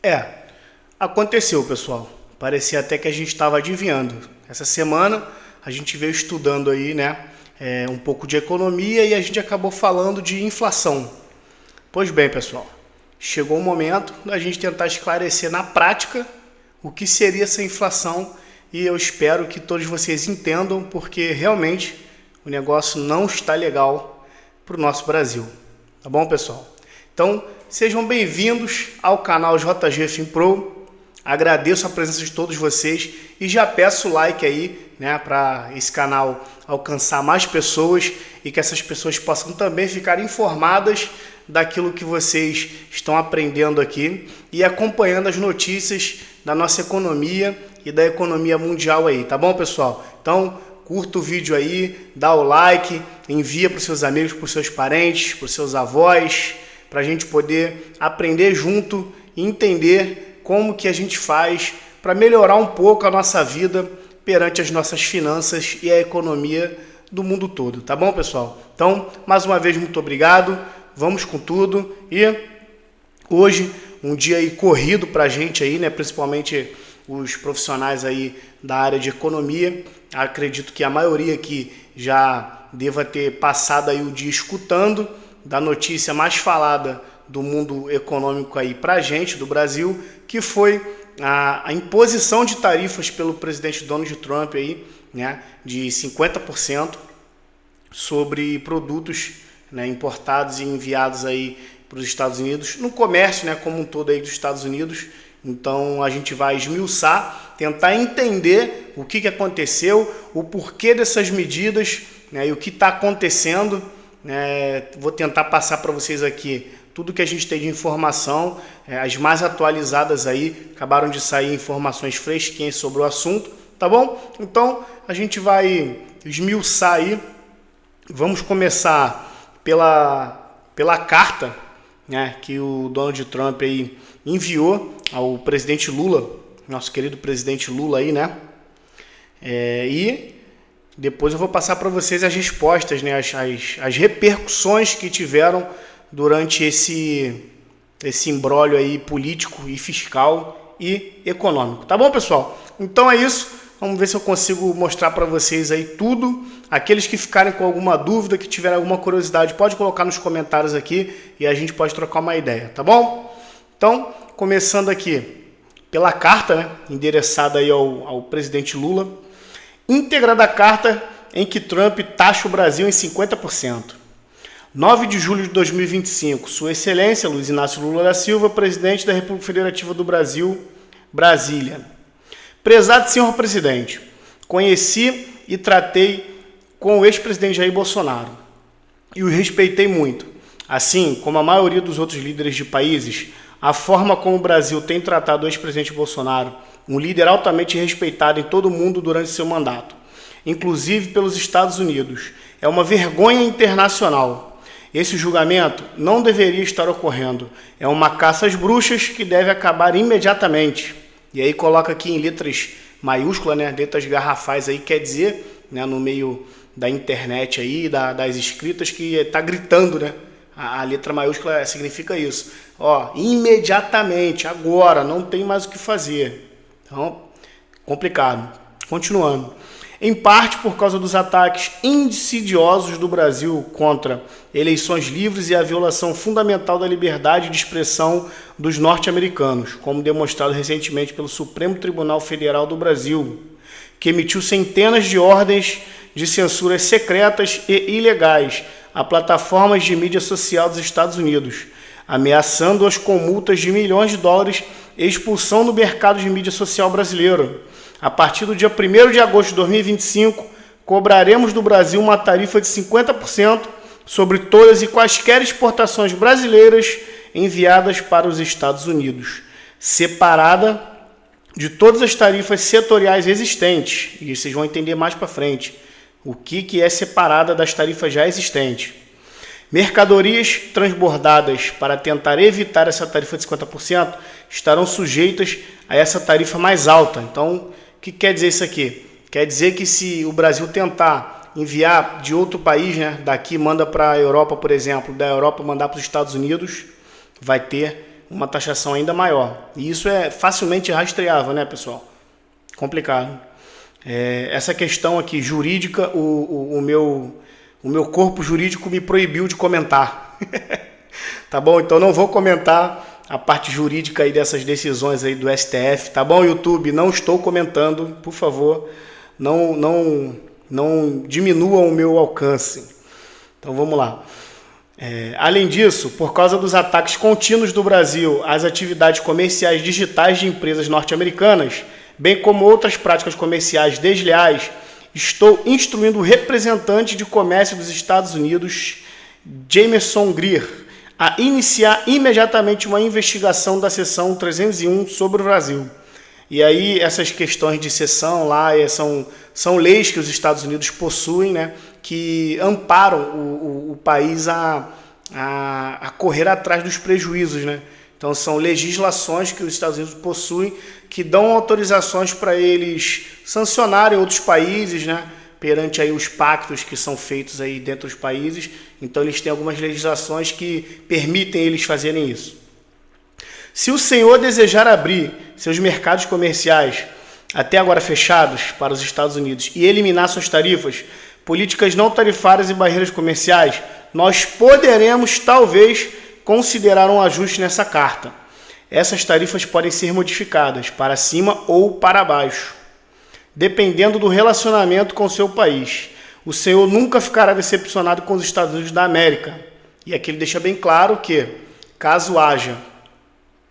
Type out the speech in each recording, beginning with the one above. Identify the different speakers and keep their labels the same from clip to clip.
Speaker 1: É, aconteceu, pessoal. Parecia até que a gente estava adivinhando. Essa semana a gente veio estudando aí, né, um pouco de economia e a gente acabou falando de inflação. Pois bem, pessoal, chegou o momento da gente tentar esclarecer na prática o que seria essa inflação e eu espero que todos vocês entendam, porque realmente o negócio não está legal para o nosso Brasil. Tá bom, pessoal? Então, sejam bem-vindos ao canal JG FinPro. Agradeço a presença de todos vocês e já peço o like aí, né, para esse canal alcançar mais pessoas e que essas pessoas possam também ficar informadas daquilo que vocês estão aprendendo aqui e acompanhando as notícias da nossa economia e da economia mundial aí, tá bom, pessoal? Então, curta o vídeo aí, dá o like, envia para os seus amigos, para os seus parentes, para os seus avós, para a gente poder aprender junto e entender como que a gente faz para melhorar um pouco a nossa vida perante as nossas finanças e a economia do mundo todo, tá bom, pessoal? Então, mais uma vez, muito obrigado, vamos com tudo e hoje um dia aí corrido para a gente aí, né, principalmente os profissionais aí da área de economia. Acredito que a maioria aqui já deva ter passado aí o dia escutando da notícia mais falada do mundo econômico aí para a gente, do Brasil, que foi a imposição de tarifas pelo presidente Donald Trump aí, né, de 50% sobre produtos, né, importados e enviados aí para os Estados Unidos, no comércio, né, como um todo aí dos Estados Unidos. Então a gente vai esmiuçar, tentar entender o que aconteceu, o porquê dessas medidas, né, e o que está acontecendo. Vou tentar passar para vocês aqui tudo que a gente tem de informação, as mais atualizadas aí, acabaram de sair informações fresquinhas sobre o assunto, tá bom? Então a gente vai esmiuçar aí, vamos começar pela carta, né, que o Donald Trump aí enviou ao presidente Lula, nosso querido presidente Lula aí, né? E depois eu vou passar para vocês as respostas, né, as repercussões que tiveram durante esse imbróglio aí político e fiscal e econômico. Tá bom, pessoal? Então é isso. Vamos ver se eu consigo mostrar para vocês aí tudo. Aqueles que ficarem com alguma dúvida, que tiverem alguma curiosidade, pode colocar nos comentários aqui e a gente pode trocar uma ideia, tá bom? Então, começando aqui pela carta, né, endereçada aí ao presidente Lula. Íntegra da carta em que Trump taxa o Brasil em 50%. 9 de julho de 2025, Sua Excelência Luiz Inácio Lula da Silva, presidente da República Federativa do Brasil, Brasília. Prezado senhor presidente, conheci e tratei com o ex-presidente Jair Bolsonaro e o respeitei muito. Assim como a maioria dos outros líderes de países, a forma como o Brasil tem tratado o ex-presidente Bolsonaro, um líder altamente respeitado em todo o mundo durante seu mandato, inclusive pelos Estados Unidos, é uma vergonha internacional. Esse julgamento não deveria estar ocorrendo. É uma caça às bruxas que deve acabar imediatamente. E aí coloca aqui em letras maiúsculas, né, letras garrafais aí, quer dizer, né, no meio da internet aí, das escritas, que está gritando, né? A letra maiúscula significa isso. Ó, imediatamente, agora, não tem mais o que fazer. Então, complicado. Continuando. Em parte por causa dos ataques insidiosos do Brasil contra eleições livres e a violação fundamental da liberdade de expressão dos norte-americanos, como demonstrado recentemente pelo Supremo Tribunal Federal do Brasil, que emitiu centenas de ordens de censuras secretas e ilegais a plataformas de mídia social dos Estados Unidos, ameaçando-as com multas de milhões de dólares e expulsão do mercado de mídia social brasileiro. A partir do dia 1º de agosto de 2025, cobraremos do Brasil uma tarifa de 50% sobre todas e quaisquer exportações brasileiras enviadas para os Estados Unidos, separada de todas as tarifas setoriais existentes. E vocês vão entender mais para frente o que é separada das tarifas já existentes. Mercadorias transbordadas para tentar evitar essa tarifa de 50% estarão sujeitas a essa tarifa mais alta. Então, o que quer dizer isso aqui? Quer dizer que se o Brasil tentar enviar de outro país, né, daqui manda para a Europa, por exemplo, da Europa mandar para os Estados Unidos, vai ter uma taxação ainda maior. E isso é facilmente rastreável, né, pessoal? Complicado. Essa questão aqui jurídica, o meu corpo jurídico me proibiu de comentar. Tá bom? Então não vou comentar a parte jurídica aí dessas decisões aí do STF, tá bom, YouTube? Não estou comentando, por favor, não diminuam o meu alcance. Então vamos lá. Além disso, por causa dos ataques contínuos do Brasil às atividades comerciais digitais de empresas norte-americanas, bem como outras práticas comerciais desleais, estou instruindo o representante de comércio dos Estados Unidos, Jameson Greer, a iniciar imediatamente uma investigação da seção 301 sobre o Brasil. E aí essas questões de seção lá são leis que os Estados Unidos possuem, né, que amparam o país a correr atrás dos prejuízos, né? Então são legislações que os Estados Unidos possuem que dão autorizações para eles sancionarem outros países, né, perante aí os pactos que são feitos aí dentro dos países. Então eles têm algumas legislações que permitem eles fazerem isso. Se o senhor desejar abrir seus mercados comerciais, até agora fechados, para os Estados Unidos e eliminar suas tarifas, políticas não tarifárias e barreiras comerciais, nós poderemos, talvez, considerar um ajuste nessa carta. Essas tarifas podem ser modificadas para cima ou para baixo, dependendo do relacionamento com o seu país. O senhor nunca ficará decepcionado com os Estados Unidos da América. E aqui ele deixa bem claro que, caso haja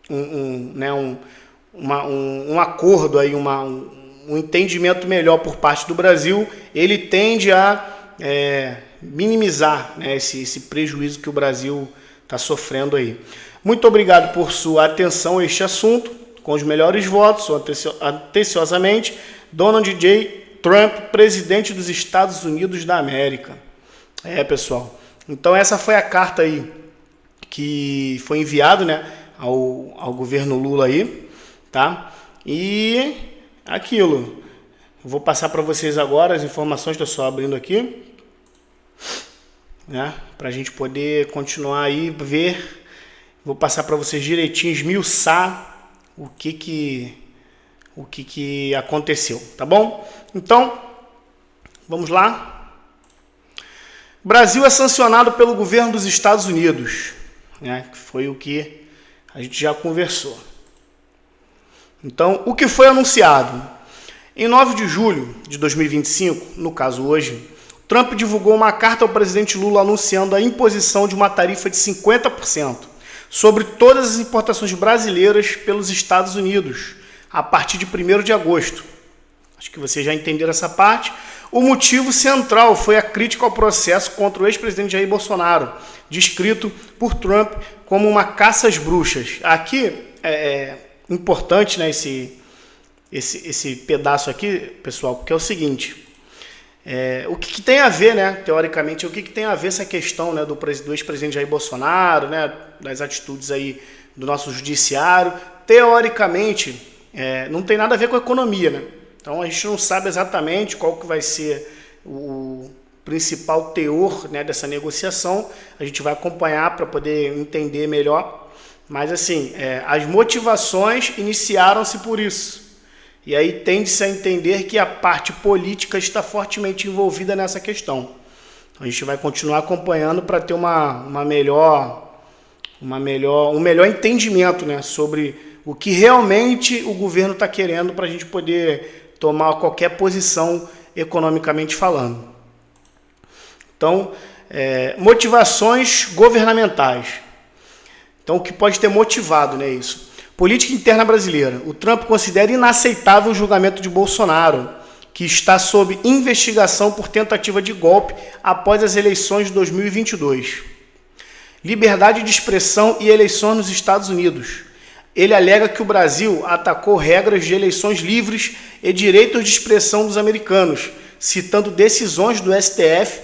Speaker 1: um acordo, aí, um entendimento melhor por parte do Brasil, ele tende a minimizar, né, esse prejuízo que o Brasil está sofrendo aí. Muito obrigado por sua atenção a este assunto. Com os melhores votos, atenciosamente, Donald J. Trump, presidente dos Estados Unidos da América. Pessoal. Então essa foi a carta aí que foi enviada, né, ao governo Lula aí, tá? E aquilo. Eu vou passar para vocês agora as informações, estou só abrindo aqui, né, para a gente poder continuar aí, ver. Vou passar para vocês direitinho, esmiuçar o que aconteceu, tá bom? Então, vamos lá. O Brasil é sancionado pelo governo dos Estados Unidos, né, que foi o que a gente já conversou. Então, o que foi anunciado? Em 9 de julho de 2025, no caso hoje, Trump divulgou uma carta ao presidente Lula anunciando a imposição de uma tarifa de 50% sobre todas as importações brasileiras pelos Estados Unidos, a partir de 1º de agosto. Acho que vocês já entenderam essa parte. O motivo central foi a crítica ao processo contra o ex-presidente Jair Bolsonaro, descrito por Trump como uma caça às bruxas. Aqui é importante, né, esse pedaço aqui, pessoal, porque é o seguinte. O que tem a ver, né, teoricamente, o que tem a ver essa questão, né, do ex-presidente Jair Bolsonaro, né, das atitudes aí do nosso judiciário, teoricamente, não tem nada a ver com a economia, né? Então a gente não sabe exatamente qual que vai ser o principal teor, né, dessa negociação. A gente vai acompanhar para poder entender melhor, mas assim, as motivações iniciaram-se por isso. E aí tende-se a entender que a parte política está fortemente envolvida nessa questão. A gente vai continuar acompanhando para ter um melhor entendimento, né, sobre o que realmente o governo está querendo para a gente poder tomar qualquer posição economicamente falando. Então, motivações governamentais. Então, o que pode ter motivado, né, isso? Política interna brasileira. O Trump considera inaceitável o julgamento de Bolsonaro, que está sob investigação por tentativa de golpe após as eleições de 2022. Liberdade de expressão e eleições nos Estados Unidos. Ele alega que o Brasil atacou regras de eleições livres e direitos de expressão dos americanos, citando decisões do STF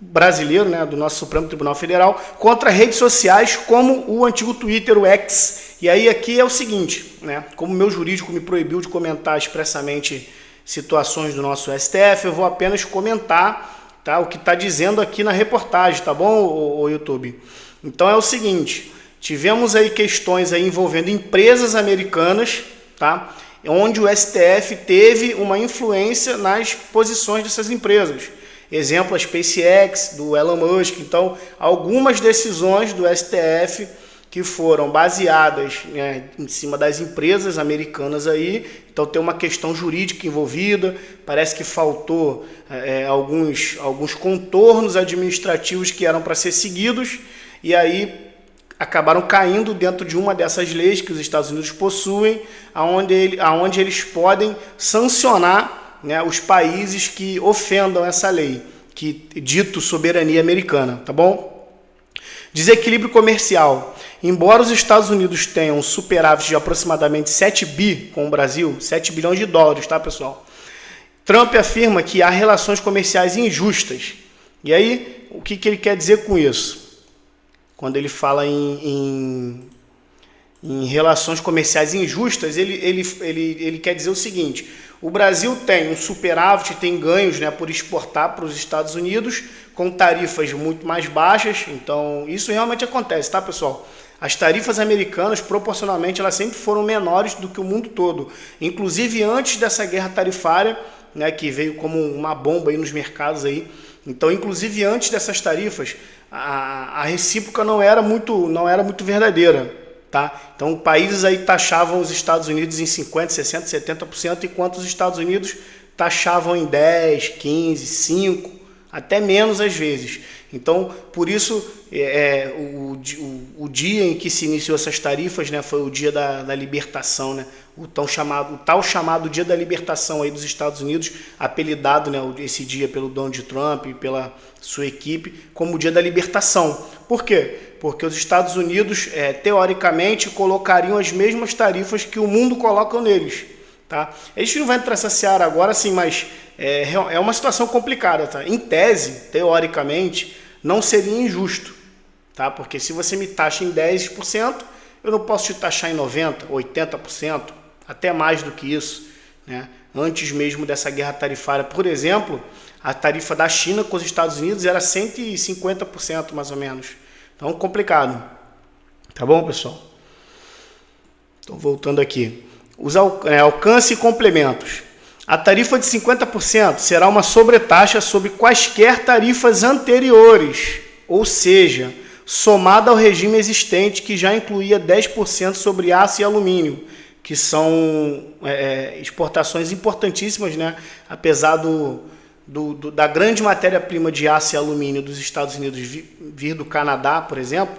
Speaker 1: brasileiro, né, do nosso Supremo Tribunal Federal, contra redes sociais como o antigo Twitter, o X. E aí aqui é o seguinte, né, como o meu jurídico me proibiu de comentar expressamente situações do nosso STF, eu vou apenas comentar, tá, o que está dizendo aqui na reportagem, tá bom, o YouTube? Então é o seguinte, tivemos aí questões aí envolvendo empresas americanas, tá? Onde o STF teve uma influência nas posições dessas empresas. Exemplo, a SpaceX, do Elon Musk. Então, algumas decisões do STF que foram baseadas, né, em cima das empresas americanas aí. Então, tem uma questão jurídica envolvida. Parece que faltou alguns contornos administrativos que eram para ser seguidos. E aí acabaram caindo dentro de uma dessas leis que os Estados Unidos possuem, aonde eles podem sancionar, né, os países que ofendam essa lei, que dito soberania americana, tá bom? Desequilíbrio comercial. Embora os Estados Unidos tenham um superávit de aproximadamente 7 bi com o Brasil, 7 bilhões de dólares, tá, pessoal? Trump afirma que há relações comerciais injustas. E aí, o que ele quer dizer com isso? Quando ele fala em relações comerciais injustas, ele quer dizer o seguinte: o Brasil tem um superávit, tem ganhos, né, por exportar para os Estados Unidos com tarifas muito mais baixas. Então, isso realmente acontece, tá, pessoal? As tarifas americanas, proporcionalmente, elas sempre foram menores do que o mundo todo. Inclusive, antes dessa guerra tarifária, né, que veio como uma bomba aí nos mercados aí. Então, inclusive, antes dessas tarifas, a recíproca não era muito verdadeira, tá? Então, países aí taxavam os Estados Unidos em 50%, 60%, 70%, enquanto os Estados Unidos taxavam em 10%, 15%, 5%, até menos às vezes. Então, por isso, o dia em que se iniciou essas tarifas, né, foi o dia da libertação, né, o tal chamado dia da libertação aí dos Estados Unidos, apelidado, né, esse dia pelo Donald Trump e pela sua equipe como o dia da libertação. Por quê? Porque os Estados Unidos, teoricamente, colocariam as mesmas tarifas que o mundo coloca neles. Tá? A gente não vai entrar nessa seara agora, sim, mas é uma situação complicada. Tá? Em tese, teoricamente, não seria injusto, tá? Porque se você me taxa em 10%, eu não posso te taxar em 90%, 80%, até mais do que isso, né? Antes mesmo dessa guerra tarifária, por exemplo, a tarifa da China com os Estados Unidos era 150% mais ou menos. Então, complicado. Tá bom, pessoal? Então, voltando aqui. Alcance e complementos. A tarifa de 50% será uma sobretaxa sobre quaisquer tarifas anteriores, ou seja, somada ao regime existente que já incluía 10% sobre aço e alumínio, que são exportações importantíssimas, né? Apesar da grande matéria-prima de aço e alumínio dos Estados Unidos vir do Canadá, por exemplo,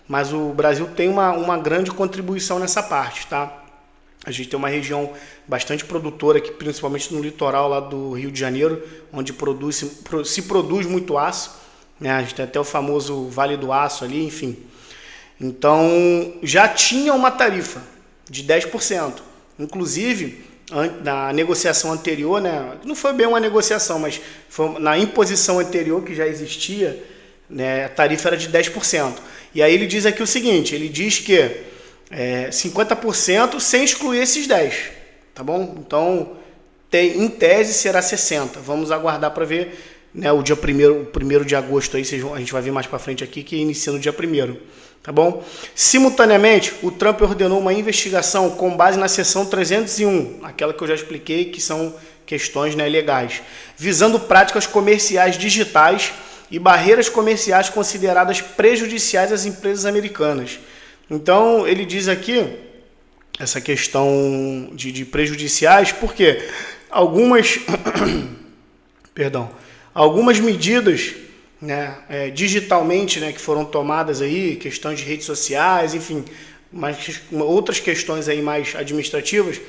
Speaker 1: mas o Brasil tem uma grande contribuição nessa parte, tá? A gente tem uma região bastante produtora aqui, principalmente no litoral lá do Rio de Janeiro, onde se produz muito aço, né? A gente tem até o famoso Vale do Aço ali, enfim. Então, já tinha uma tarifa de 10%. Inclusive, na negociação anterior, né? Não foi bem uma negociação, mas foi na imposição anterior que já existia, né? A tarifa era de 10%. E aí ele diz aqui o seguinte, ele diz que 50% sem excluir esses 10%, tá bom? Então, em tese será 60%. Vamos aguardar para ver, né, o dia 1º de agosto, aí, a gente vai ver mais para frente aqui, que inicia no dia 1º, tá bom? Simultaneamente, o Trump ordenou uma investigação com base na seção 301, aquela que eu já expliquei, que são questões, né, legais, visando práticas comerciais digitais e barreiras comerciais consideradas prejudiciais às empresas americanas. Então, ele diz aqui, essa questão de prejudiciais, porque algumas medidas, né, digitalmente, né, que foram tomadas aí, questões de redes sociais, enfim, mas outras questões aí mais administrativas,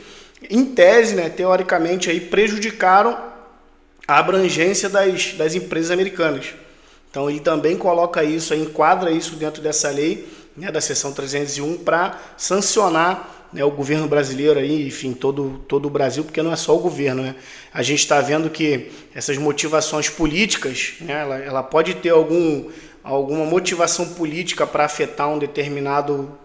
Speaker 1: em tese, né, teoricamente, aí prejudicaram a abrangência das empresas americanas. Então, ele também coloca isso, aí, enquadra isso dentro dessa lei, né, da seção 301, para sancionar, né, o governo brasileiro, aí, enfim, todo o Brasil, porque não é só o governo, né? A gente está vendo que essas motivações políticas, né, ela pode ter alguma motivação política para afetar um determinado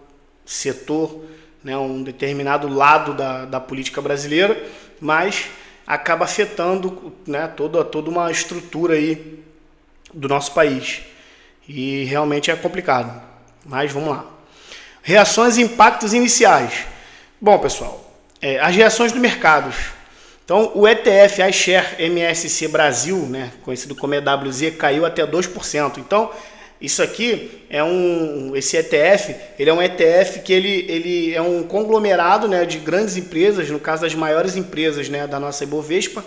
Speaker 1: setor, né, um determinado lado da política brasileira, mas acaba afetando, né, toda uma estrutura aí do nosso país. E realmente é complicado. Mas vamos lá. Reações e impactos iniciais. Bom, pessoal, as reações do mercado. Então, o ETF iShare MSC Brasil, né, conhecido como EWZ, caiu até 2%. Então, isso aqui esse ETF, ele é um ETF que ele é um conglomerado, né, de grandes empresas, no caso das maiores empresas, né, da nossa Ibovespa,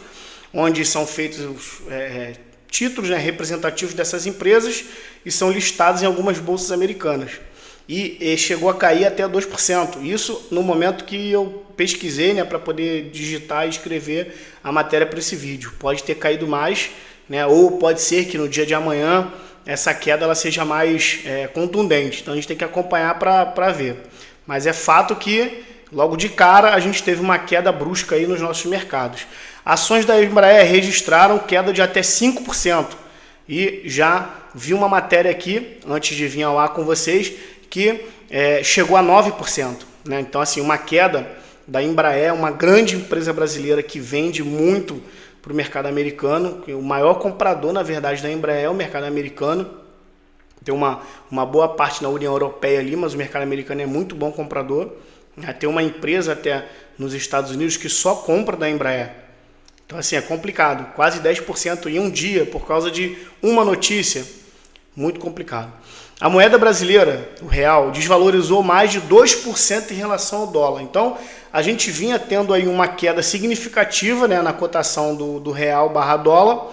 Speaker 1: onde são feitos títulos, né, representativos dessas empresas e são listados em algumas bolsas americanas. E chegou a cair até 2%. Isso no momento que eu pesquisei, né, para poder digitar e escrever a matéria para esse vídeo. Pode ter caído mais, né, ou pode ser que no dia de amanhã essa queda ela seja mais contundente. Então a gente tem que acompanhar para ver. Mas é fato que logo de cara a gente teve uma queda brusca aí nos nossos mercados. Ações da Embraer registraram queda de até 5%. E já vi uma matéria aqui, antes de vir ao ar com vocês, que chegou a 9%. Né? Então, assim, uma queda da Embraer, uma grande empresa brasileira que vende muito para o mercado americano. O maior comprador, na verdade, da Embraer é o mercado americano. Tem uma boa parte na União Europeia ali, mas o mercado americano é muito bom comprador. Tem uma empresa até nos Estados Unidos que só compra da Embraer. Então, assim, é complicado. Quase 10% em um dia por causa de uma notícia. Muito complicado. A moeda brasileira, o real, desvalorizou mais de 2% em relação ao dólar. Então, a gente vinha tendo aí uma queda significativa, né, na cotação do real barra dólar.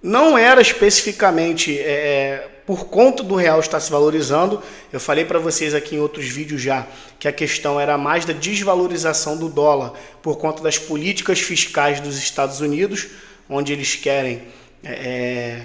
Speaker 1: Não era especificamente por conta do real estar se valorizando. Eu falei para vocês aqui em outros vídeos já que a questão era mais da desvalorização do dólar por conta das políticas fiscais dos Estados Unidos, onde eles querem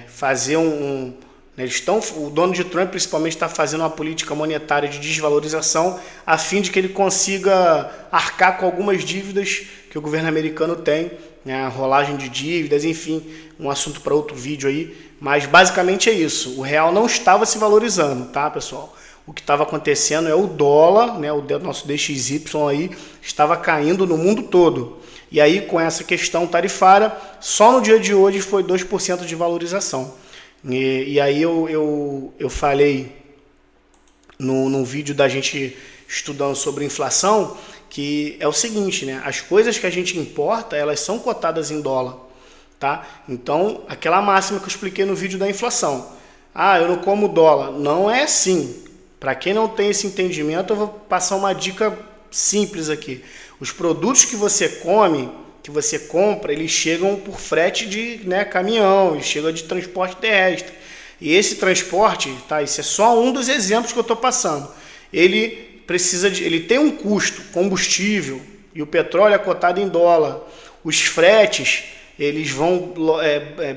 Speaker 1: fazer o Donald Trump principalmente está fazendo uma política monetária de desvalorização a fim de que ele consiga arcar com algumas dívidas que o governo americano tem, né, rolagem de dívidas, enfim, um assunto para outro vídeo aí, mas basicamente é isso. O real não estava se valorizando, tá, pessoal? O que estava acontecendo é o dólar, né, o nosso DXY aí, estava caindo no mundo todo. E aí, com essa questão tarifária, só no dia de hoje foi 2% de valorização. E aí eu falei num vídeo da gente estudando sobre inflação, que é o seguinte, né? As coisas que a gente importa, elas são cotadas em dólar, tá? Então, aquela máxima que eu expliquei no vídeo da inflação. Ah, eu não como dólar. Não é assim. Para quem não tem esse entendimento, eu vou passar uma dica simples aqui. Os produtos que você come, que você compra, eles chegam por frete de caminhão, eles chegam de transporte terrestre. E esse transporte, tá? Isso é só um dos exemplos que eu estou passando. Ele tem um custo, combustível, e o petróleo é cotado em dólar. Os fretes, eles vão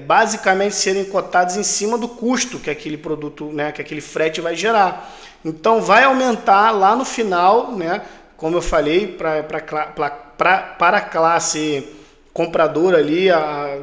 Speaker 1: basicamente serem cotados em cima do custo que aquele produto, né, que aquele frete vai gerar. Então vai aumentar lá no final, né, como eu falei, para a classe compradora ali,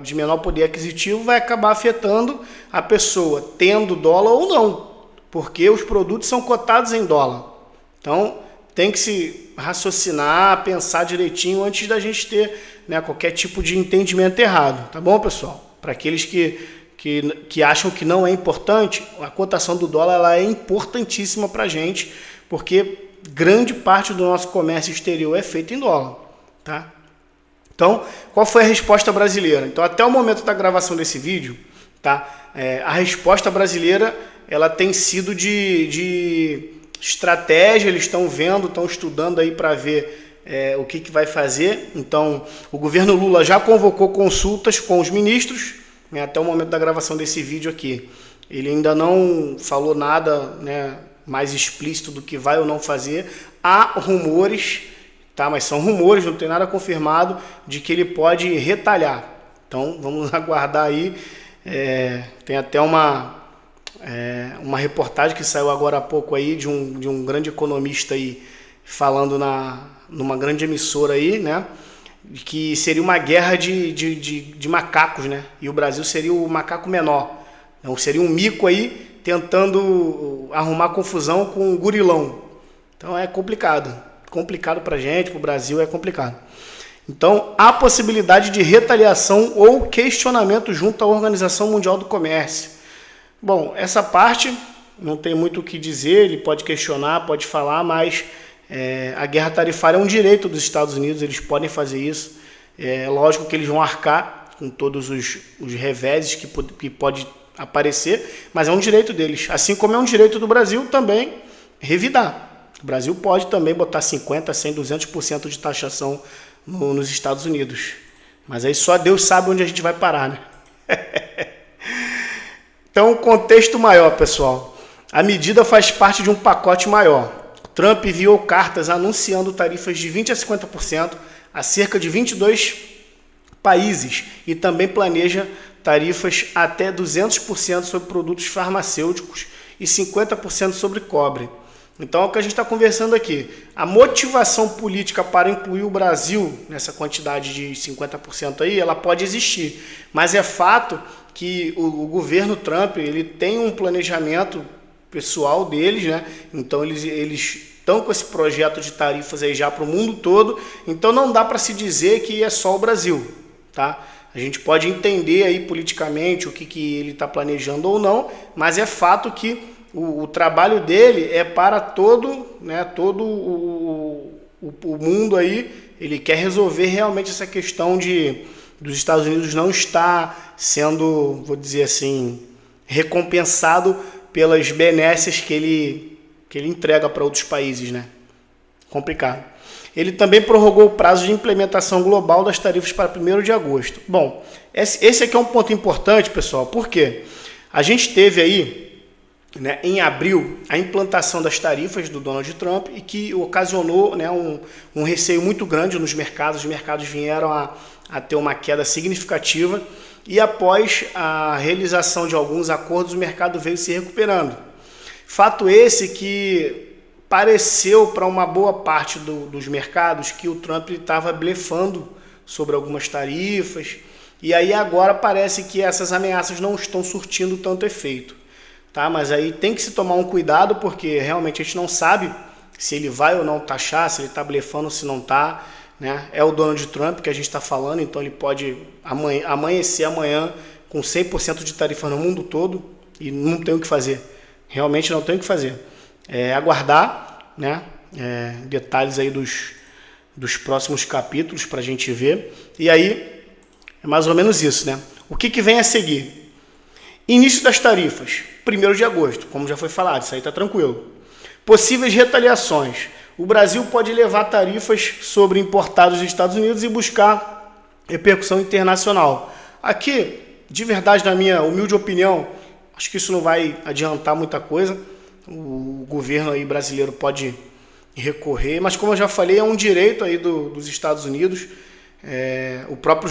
Speaker 1: de menor poder aquisitivo, vai acabar afetando a pessoa, tendo dólar ou não, porque os produtos são cotados em dólar. Então, tem que se raciocinar, pensar direitinho antes da gente ter, né, qualquer tipo de entendimento errado. Tá bom, pessoal? Para aqueles que acham que não é importante, a cotação do dólar ela é importantíssima para a gente, porque grande parte do nosso comércio exterior é feito em dólar. Tá? Então, qual foi a resposta brasileira? Então, até o momento da gravação desse vídeo, tá? A resposta brasileira ela tem sido de estratégia, eles estão vendo, estão estudando aí para ver o que vai fazer. Então, o governo Lula já convocou consultas com os ministros, né, até o momento da gravação desse vídeo aqui. Ele ainda não falou nada, né, mais explícito do que vai ou não fazer. Há rumores, tá, mas são rumores, não tem nada confirmado, de que ele pode retalhar. Então, vamos aguardar aí. Tem até uma reportagem que saiu agora há pouco aí de um grande economista aí falando numa grande emissora aí, né, que seria uma guerra de macacos, né, e o Brasil seria o macaco menor. Então seria um mico aí tentando arrumar confusão com um gurilão. Então é complicado pra gente, pro Brasil é complicado. Então há possibilidade de retaliação ou questionamento junto à Organização Mundial do Comércio. Bom, essa parte, não tem muito o que dizer, ele pode questionar, pode falar, mas a guerra tarifária é um direito dos Estados Unidos, eles podem fazer isso. É lógico que eles vão arcar com todos os reveses que pode aparecer, mas é um direito deles. Assim como é um direito do Brasil também revidar. O Brasil pode também botar 50%, 100%, 200% de taxação nos Estados Unidos. Mas aí só Deus sabe onde a gente vai parar, né? Então, contexto maior, pessoal. A medida faz parte de um pacote maior. Trump enviou cartas anunciando tarifas de 20% a 50% a cerca de 22 países e também planeja tarifas até 200% sobre produtos farmacêuticos e 50% sobre cobre. Então é o que a gente está conversando aqui. A motivação política para incluir o Brasil nessa quantidade de 50% aí, ela pode existir. Mas é fato que o governo Trump ele tem um planejamento pessoal deles, né? Então eles estão com esse projeto de tarifas aí já para o mundo todo. Então não dá para se dizer que é só o Brasil, tá? A gente pode entender aí politicamente o que ele está planejando ou não, mas é fato que o trabalho dele é para todo o mundo aí. Ele quer resolver realmente essa questão dos Estados Unidos não estar sendo, vou dizer assim, recompensado pelas benesses que ele entrega para outros países, né? Complicado. Ele também prorrogou o prazo de implementação global das tarifas para 1º de agosto. Bom, esse aqui é um ponto importante, pessoal, porque a gente teve aí, né, em abril, a implantação das tarifas do Donald Trump e que ocasionou, né, um receio muito grande nos mercados. Os mercados vieram a ter uma queda significativa e após a realização de alguns acordos, o mercado veio se recuperando. Fato esse que pareceu para uma boa parte dos mercados que o Trump estava blefando sobre algumas tarifas, e aí agora parece que essas ameaças não estão surtindo tanto efeito, tá? Mas aí tem que se tomar um cuidado, porque realmente a gente não sabe se ele vai ou não taxar, se ele está blefando ou se não está, né? É o Donald Trump que a gente está falando, então ele pode amanhecer amanhã com 100% de tarifa no mundo todo e não tem o que fazer, realmente não tem o que fazer. Aguardar, né, detalhes aí dos próximos capítulos para a gente ver. E aí, é mais ou menos isso, né? O que vem a seguir? Início das tarifas, 1º de agosto, como já foi falado, isso aí está tranquilo. Possíveis retaliações. O Brasil pode elevar tarifas sobre importados dos Estados Unidos e buscar repercussão internacional. Aqui, de verdade, na minha humilde opinião, acho que isso não vai adiantar muita coisa. O governo aí brasileiro pode recorrer, mas como eu já falei, é um direito aí dos Estados Unidos. O próprio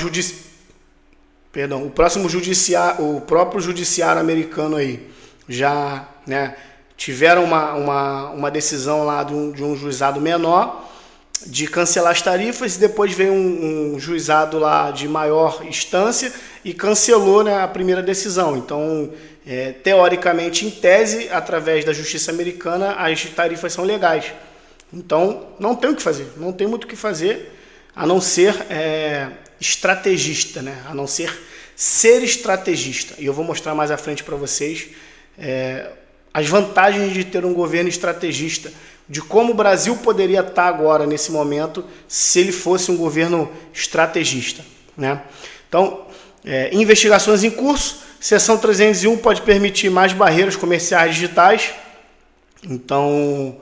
Speaker 1: judiciário americano aí já, né, tiveram uma decisão lá de um juizado menor de cancelar as tarifas, e depois veio um juizado lá de maior instância e cancelou, né, a primeira decisão. Então, teoricamente, em tese, através da justiça americana, as tarifas são legais. Então, não tem o que fazer, não tem muito o que fazer, a não ser estrategista, né? A não ser estrategista. E eu vou mostrar mais à frente para vocês as vantagens de ter um governo estrategista, de como o Brasil poderia estar agora, nesse momento, se ele fosse um governo estrategista, né? Então, investigações em curso. Seção 301 pode permitir mais barreiras comerciais digitais. Então,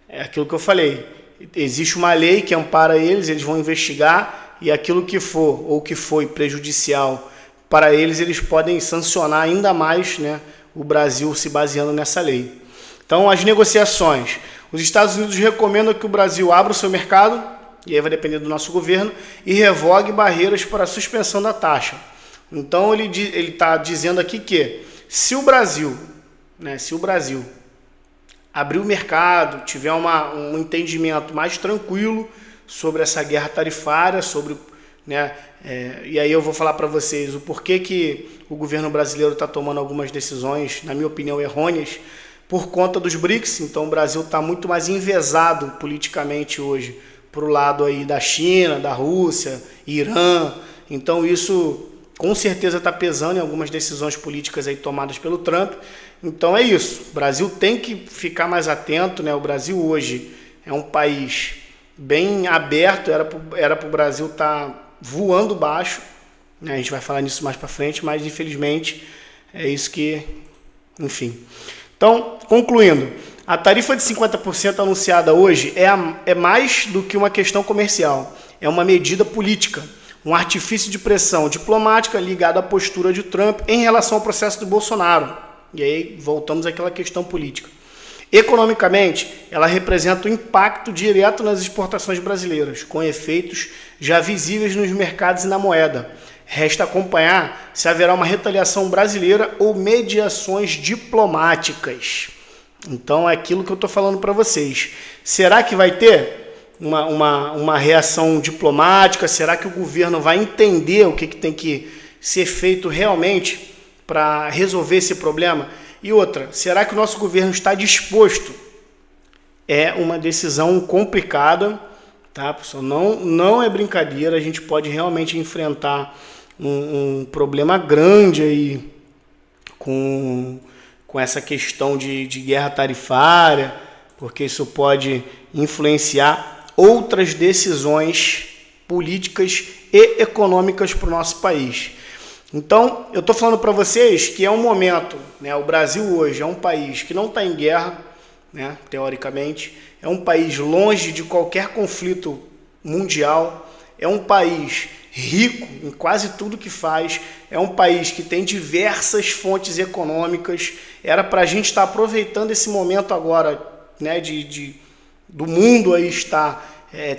Speaker 1: é aquilo que eu falei. Existe uma lei que ampara eles vão investigar, e aquilo que for ou que foi prejudicial para eles podem sancionar ainda mais, né, o Brasil se baseando nessa lei. Então, as negociações. Os Estados Unidos recomendam que o Brasil abra o seu mercado, e aí vai depender do nosso governo, e revogue barreiras para a suspensão da taxa. Então ele está dizendo aqui que se o Brasil abrir o mercado, tiver um entendimento mais tranquilo sobre essa guerra tarifária, e aí eu vou falar para vocês o porquê que o governo brasileiro está tomando algumas decisões, na minha opinião, errôneas, por conta dos BRICS. Então o Brasil está muito mais envezado politicamente hoje para o lado aí da China, da Rússia, Irã. Então isso com certeza está pesando em algumas decisões políticas aí tomadas pelo Trump. Então é isso, o Brasil tem que ficar mais atento, né? O Brasil hoje é um país bem aberto, era para o Brasil estar voando baixo, né? A gente vai falar nisso mais para frente, mas infelizmente é isso que, enfim. Então, concluindo, a tarifa de 50% anunciada hoje é mais do que uma questão comercial, é uma medida política, um artifício de pressão diplomática ligado à postura de Trump em relação ao processo do Bolsonaro. E aí voltamos àquela questão política. Economicamente, ela representa um impacto direto nas exportações brasileiras, com efeitos já visíveis nos mercados e na moeda. Resta acompanhar se haverá uma retaliação brasileira ou mediações diplomáticas. Então é aquilo que eu estou falando para vocês. Será que vai ter uma reação diplomática? Será que o governo vai entender o que tem que ser feito realmente para resolver esse problema? E outra, será que o nosso governo está disposto? É uma decisão complicada, tá, pessoal? Não é brincadeira, a gente pode realmente enfrentar um problema grande aí com essa questão de guerra tarifária, porque isso pode influenciar outras decisões políticas e econômicas para o nosso país. Então, eu estou falando para vocês que é um momento, né? O Brasil hoje é um país que não está em guerra, né? Teoricamente, é um país longe de qualquer conflito mundial, é um país rico em quase tudo que faz, é um país que tem diversas fontes econômicas. Era para a gente estar aproveitando esse momento agora, né, do mundo aí estar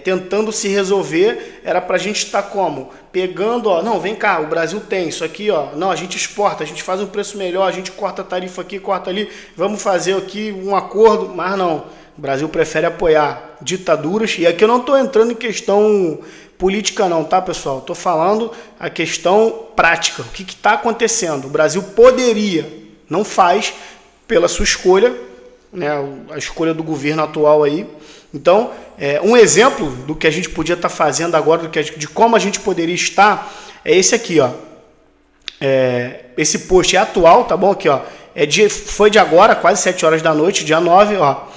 Speaker 1: tentando se resolver. Era para a gente estar como? Pegando, ó, não, vem cá, o Brasil tem isso aqui, ó, não, a gente exporta, a gente faz um preço melhor, a gente corta a tarifa aqui, corta ali, vamos fazer aqui um acordo, mas não, o Brasil prefere apoiar ditaduras. E aqui eu não estou entrando em questão política não, tá, pessoal? Estou falando a questão prática, o que está acontecendo. O Brasil poderia, não faz, pela sua escolha, né, a escolha do governo atual aí. Então, um exemplo do que a gente podia estar fazendo agora, de como a gente poderia estar, é esse aqui, ó. Esse post é atual, tá bom? Aqui, ó. Foi de agora, quase 7 horas da noite, dia 9, ó.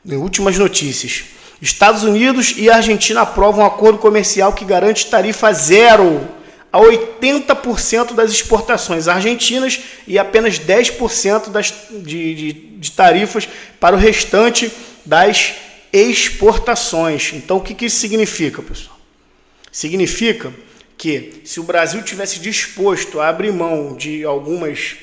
Speaker 1: Últimas notícias. Estados Unidos e Argentina aprovam um acordo comercial que garante tarifa zero a 80% das exportações argentinas e apenas 10% de tarifas para o restante das exportações. Então, o que isso significa, pessoal? Significa que se o Brasil tivesse disposto a abrir mão de algumas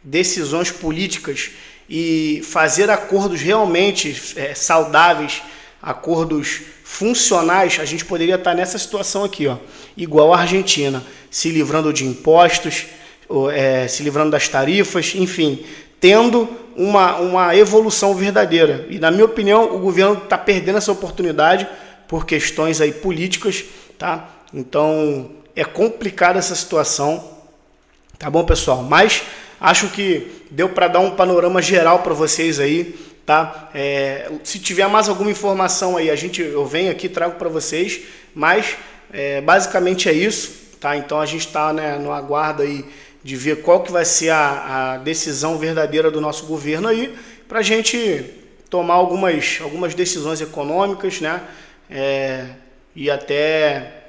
Speaker 1: decisões políticas e fazer acordos realmente saudáveis, acordos funcionais, a gente poderia estar nessa situação aqui, ó, igual a Argentina, se livrando de impostos, se livrando das tarifas, enfim, tendo uma evolução verdadeira. E, na minha opinião, o governo está perdendo essa oportunidade por questões aí políticas, tá? Então, é complicada essa situação, tá bom, pessoal? Mas acho que deu para dar um panorama geral para vocês aí, tá? Se tiver mais alguma informação aí, eu venho aqui, trago para vocês, mas basicamente é isso, tá? Então a gente está, né, no aguardo aí de ver qual que vai ser a decisão verdadeira do nosso governo aí, para a gente tomar algumas decisões econômicas, né? E até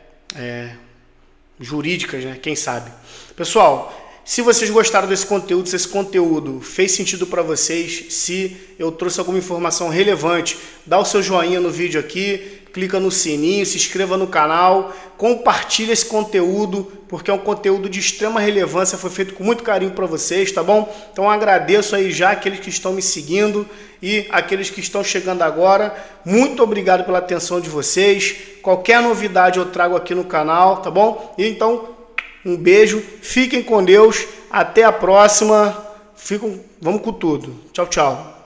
Speaker 1: jurídicas, né? Quem sabe. Pessoal, se vocês gostaram desse conteúdo, se esse conteúdo fez sentido para vocês, se eu trouxe alguma informação relevante, dá o seu joinha no vídeo aqui, clica no sininho, se inscreva no canal, compartilha esse conteúdo, porque é um conteúdo de extrema relevância, foi feito com muito carinho para vocês, tá bom? Então agradeço aí já aqueles que estão me seguindo e aqueles que estão chegando agora. Muito obrigado pela atenção de vocês. Qualquer novidade eu trago aqui no canal, tá bom? E então, um beijo, fiquem com Deus, até a próxima, vamos com tudo. Tchau, tchau.